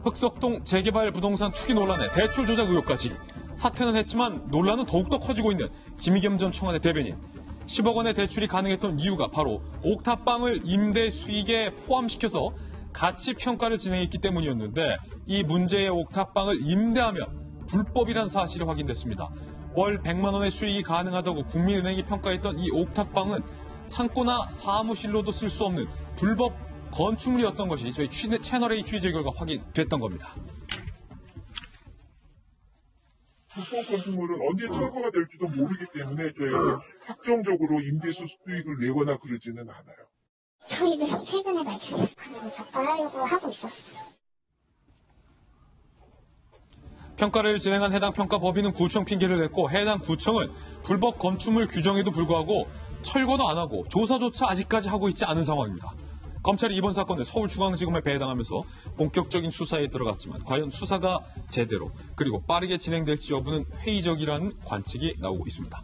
흑석동 재개발 부동산 투기 논란에 대출 조작 의혹까지. 사퇴는 했지만 논란은 더욱더 커지고 있는 김의겸 전 청와대 대변인. 10억 원의 대출이 가능했던 이유가 바로 옥탑방을 임대 수익에 포함시켜서 가치 평가를 진행했기 때문이었는데, 이 문제의 옥탑방을 임대하면 불법이란 사실이 확인됐습니다. 월 100만 원의 수익이 가능하다고 국민은행이 평가했던 이 옥탑방은 창고나 사무실로도 쓸 수 없는 불법 건축물이었던 것이 저희 채널A 취재 결과 확인됐던 겁니다. 불법 건축물은 언제 철거가 될지도 모르기 때문에 저희가 확정적으로 임대수 수익을 내거나 그러지는 않아요. 저희는 최근에 밝혀서 적발하려고 하고 있었어요. 평가를 진행한 해당 평가법인은 구청 핑계를 냈고, 해당 구청은 불법 건축물 규정에도 불구하고 철거도 안 하고 조사조차 아직까지 하고 있지 않은 상황입니다. 검찰이 이번 사건을 서울중앙지검에 배당하면서 본격적인 수사에 들어갔지만 과연 수사가 제대로 그리고 빠르게 진행될지 여부는 회의적이라는 관측이 나오고 있습니다.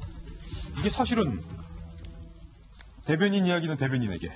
이게 사실은 대변인 이야기는 대변인에게.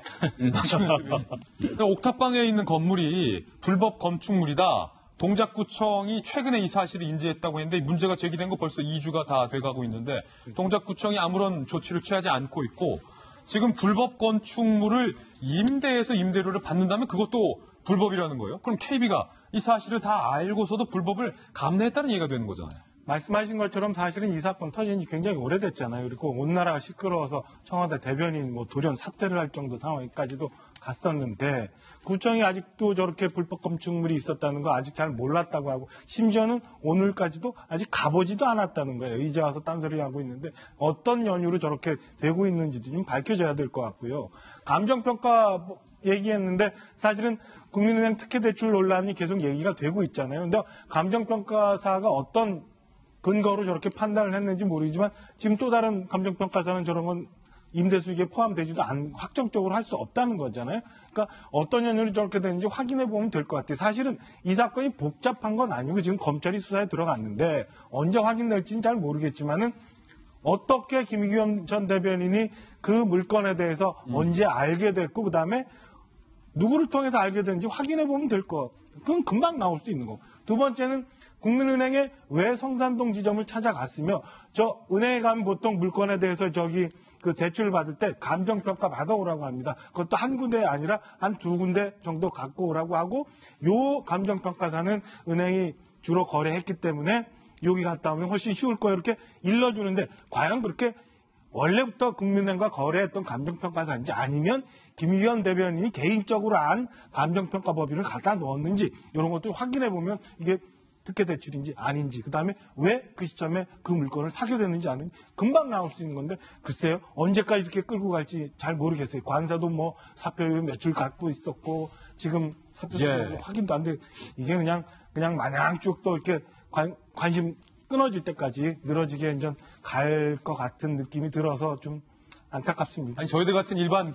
옥탑방에 있는 건물이 불법 건축물이다. 동작구청이 최근에 이 사실을 인지했다고 했는데, 문제가 제기된 거 벌써 2주가 다 돼가고 있는데 동작구청이 아무런 조치를 취하지 않고 있고, 지금 불법 건축물을 임대해서 임대료를 받는다면 그것도 불법이라는 거예요. 그럼 KB가 이 사실을 다 알고서도 불법을 감내했다는 얘기가 되는 거잖아요. 말씀하신 것처럼 사실은 이 사건 터진 지 굉장히 오래됐잖아요. 그리고 온 나라가 시끄러워서 청와대 대변인 돌연 사퇴를 할 정도 상황까지도 갔었는데, 구청이 아직도 저렇게 불법 건축물이 있었다는 거 아직 잘 몰랐다고 하고, 심지어는 오늘까지도 아직 가보지도 않았다는 거예요. 이제 와서 딴소리 하고 있는데 어떤 연유로 저렇게 되고 있는지도 좀 밝혀져야 될 것 같고요. 감정평가 얘기했는데 사실은 국민은행 특혜대출 논란이 계속 얘기가 되고 있잖아요. 근데 감정평가사가 어떤 근거로 저렇게 판단을 했는지 모르지만 지금 또 다른 감정평가사는 저런 건 임대수익에 포함되지도 확정적으로 할 수 없다는 거잖아요. 그러니까 어떤 연유로 저렇게 되는지 확인해 보면 될 것 같아요. 사실은 이 사건이 복잡한 건 아니고 지금 검찰이 수사에 들어갔는데 언제 확인될지는 잘 모르겠지만은 어떻게 김의겸 전 대변인이 그 물건에 대해서 언제 알게 됐고 그다음에 누구를 통해서 알게 됐는지 확인해 보면 될 것 같아요. 그건 금방 나올 수 있는 거고. 두 번째는 국민은행에 왜 성산동 지점을 찾아갔으며, 저 은행에 가면 보통 물건에 대해서 그 대출을 받을 때 감정평가 받아오라고 합니다. 그것도 한 군데 아니라 한 두 군데 정도 갖고 오라고 하고, 요 감정평가사는 은행이 주로 거래했기 때문에 여기 갔다 오면 훨씬 쉬울 거예요. 이렇게 일러주는데 과연 그렇게 원래부터 국민은행과 거래했던 감정평가사인지 아니면 김의겸 대변인이 개인적으로 안 감정평가법인을 갖다 넣었는지 이런 것도 확인해 보면 이게 특혜대출인지 아닌지, 그다음에 왜 그 시점에 그 물건을 사게 됐는지 아닌지 금방 나올 수 있는 건데, 글쎄요 언제까지 이렇게 끌고 갈지 잘 모르겠어요. 관사도 사표율 몇줄 갖고 있었고 지금 사표 확인도 안 돼. 이게 그냥 마냥 쭉 또 이렇게 관심 끊어질 때까지 늘어지게 이제 갈 것 같은 느낌이 들어서 좀 안타깝습니다. 아니, 저희들 같은 일반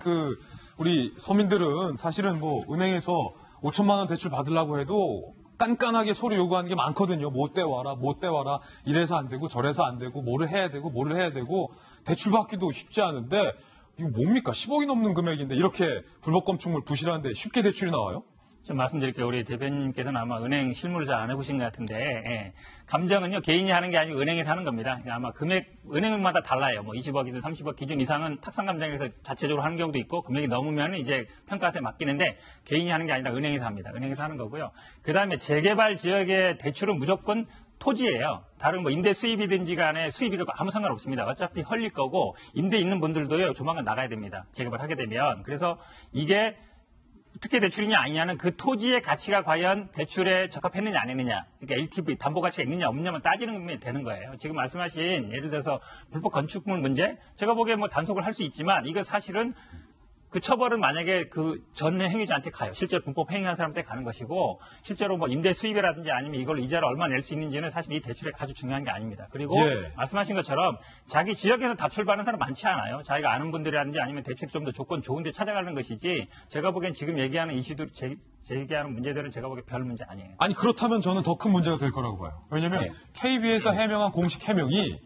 우리 서민들은 사실은 은행에서 5천만 원 대출 받으려고 해도 깐깐하게 서로 요구하는 게 많거든요. 못 대와라, 이래서 안 되고 저래서 안 되고 뭐를 해야 되고 대출 받기도 쉽지 않은데, 이거 뭡니까? 10억이 넘는 금액인데 이렇게 불법 건축물 부실한데 쉽게 대출이 나와요? 좀 말씀드릴게요. 우리 대변인께서는 아마 은행 실무를 잘 안 해보신 것 같은데, 감정은요 개인이 하는 게 아니고 은행에서 하는 겁니다. 아마 금액 은행마다 달라요. 20억이든 30억 기준 이상은 탁상 감정에서 자체적으로 하는 경우도 있고, 금액이 넘으면 이제 평가세에 맡기는데 개인이 하는 게 아니라 은행에서 합니다. 은행에서 하는 거고요. 그 다음에 재개발 지역의 대출은 무조건 토지예요. 다른 임대 수입이든지 간에 수입이 아무 상관없습니다. 어차피 헐릴 거고, 임대 있는 분들도요 조만간 나가야 됩니다. 재개발 하게 되면. 그래서 이게 특혜 대출이냐 아니냐는 그 토지의 가치가 과연 대출에 적합했느냐 안 했느냐, 그러니까 LTV 담보 가치가 있느냐 없느냐만 따지는 되는 거예요. 지금 말씀하신 예를 들어서 불법 건축물 문제, 제가 보기에 단속을 할 수 있지만 이거 사실은 그 처벌은 만약에 그 전 행위자한테 가요. 실제로 불법 행위한 사람한테 가는 것이고, 실제로 임대 수입이라든지 아니면 이걸 이자를 얼마 낼 수 있는지는 사실 이 대출에 아주 중요한 게 아닙니다. 그리고 말씀하신 것처럼 자기 지역에서 다출 받는 사람 많지 않아요. 자기가 아는 분들이라든지 아니면 대출 좀 더 조건 좋은데 찾아가는 것이지, 제가 보기엔 지금 얘기하는 이슈들, 제기하는 문제들은 제가 보기엔 별 문제 아니에요. 아니, 그렇다면 저는 더 큰 문제가 될 거라고 봐요. 왜냐하면 KB에서 해명한 공식 해명이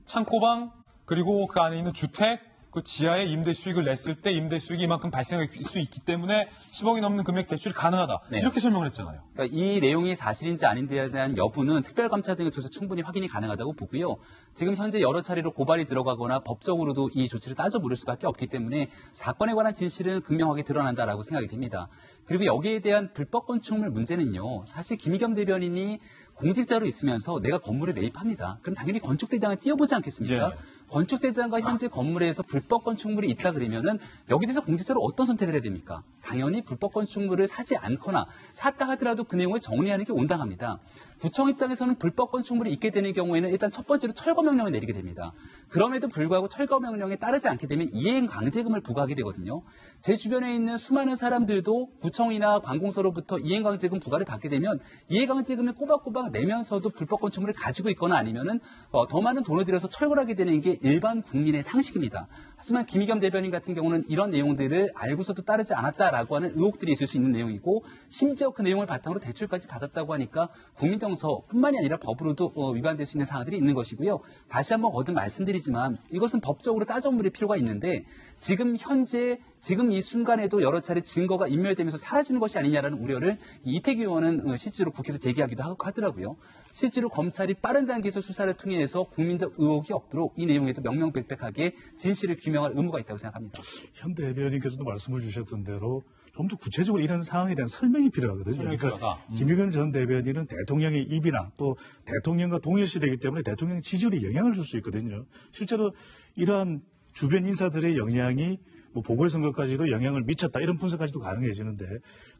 창고방, 그리고 그 안에 있는 주택, 그 지하에 임대 수익을 냈을 때 임대 수익이 이만큼 발생할 수 있기 때문에 10억이 넘는 금액 대출이 가능하다. 네. 이렇게 설명을 했잖아요. 그러니까 이 내용이 사실인지 아닌지에 대한 여부는 특별감찰 등을 통해서 충분히 확인이 가능하다고 보고요. 지금 현재 여러 차례로 고발이 들어가거나 법적으로도 이 조치를 따져 물을 수밖에 없기 때문에 사건에 관한 진실은 극명하게 드러난다라고 생각이 됩니다. 그리고 여기에 대한 불법 건축물 문제는요. 사실 김의겸 대변인이 공직자로 있으면서 내가 건물을 매입합니다. 그럼 당연히 건축대장을 띄워보지 않겠습니까? 예. 건축대장과 현재 건물에서 불법 건축물이 있다 그러면은 여기 대해서 공직자로 어떤 선택을 해야 됩니까? 당연히 불법 건축물을 사지 않거나 샀다 하더라도 그 내용을 정리하는 게 온당합니다. 구청 입장에서는 불법 건축물이 있게 되는 경우에는 일단 첫 번째로 철거 명령을 내리게 됩니다. 그럼에도 불구하고 철거 명령에 따르지 않게 되면 이행 강제금을 부과하게 되거든요. 제 주변에 있는 수많은 사람들도 구청이나 관공서로부터 이행 강제금 부과를 받게 되면 이행 강제금을 꼬박꼬박 내면서도 불법 건축물을 가지고 있거나 아니면은 더 많은 돈을 들여서 철거를 하게 되는 게 일반 국민의 상식입니다. 하지만 김의겸 대변인 같은 경우는 이런 내용들을 알고서도 따르지 않았다라고 하는 의혹들이 있을 수 있는 내용이고 심지어 그 내용을 바탕으로 대출까지 받았다고 하니까 국민정서뿐만이 아니라 법으로도 위반될 수 있는 사항들이 있는 것이고요. 다시 한번 거듭 말씀드리지만 이것은 법적으로 따져 물을 필요가 있는데 지금 현재 지금 이 순간에도 여러 차례 증거가 인멸되면서 사라지는 것이 아니냐라는 우려를 이태규 의원은 실제로 국회에서 제기하기도 하더라고요. 실제로 검찰이 빠른 단계에서 수사를 통해서 국민적 의혹이 없도록 이 내용에도 명명백백하게 진실을 규명할 의무가 있다고 생각합니다. 현 대변인께서도 말씀을 주셨던 대로 좀 더 구체적으로 이런 상황에 대한 설명이 필요하거든요. 설명이 필요하다. 김의겸 전 대변인은 대통령의 입이나 또 대통령과 동일시되기 때문에 대통령 지지율에 영향을 줄 수 있거든요. 실제로 이러한 주변 인사들의 영향이 뭐 보궐선거까지도 영향을 미쳤다 이런 분석까지도 가능해지는데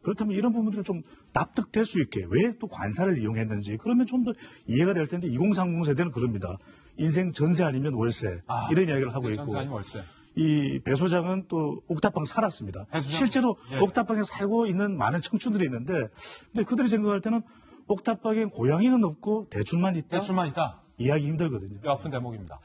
그렇다면 이런 부분들을 좀 납득될 수 있게 왜 또 관사를 이용했는지 그러면 좀 더 이해가 될 텐데 2030 세대는 그럽니다. 인생 전세 아니면 월세 이런 이야기를 하고 있고 전세 아니면 월세. 이 배 소장은 또 옥탑방 살았습니다. 배 소장? 실제로 예. 옥탑방에 살고 있는 많은 청춘들이 있는데 근데 그들이 생각할 때는 옥탑방에 고양이는 없고 대출만 있다. 대출만 있다. 이해하기 힘들거든요. 뼈 아픈 대목입니다.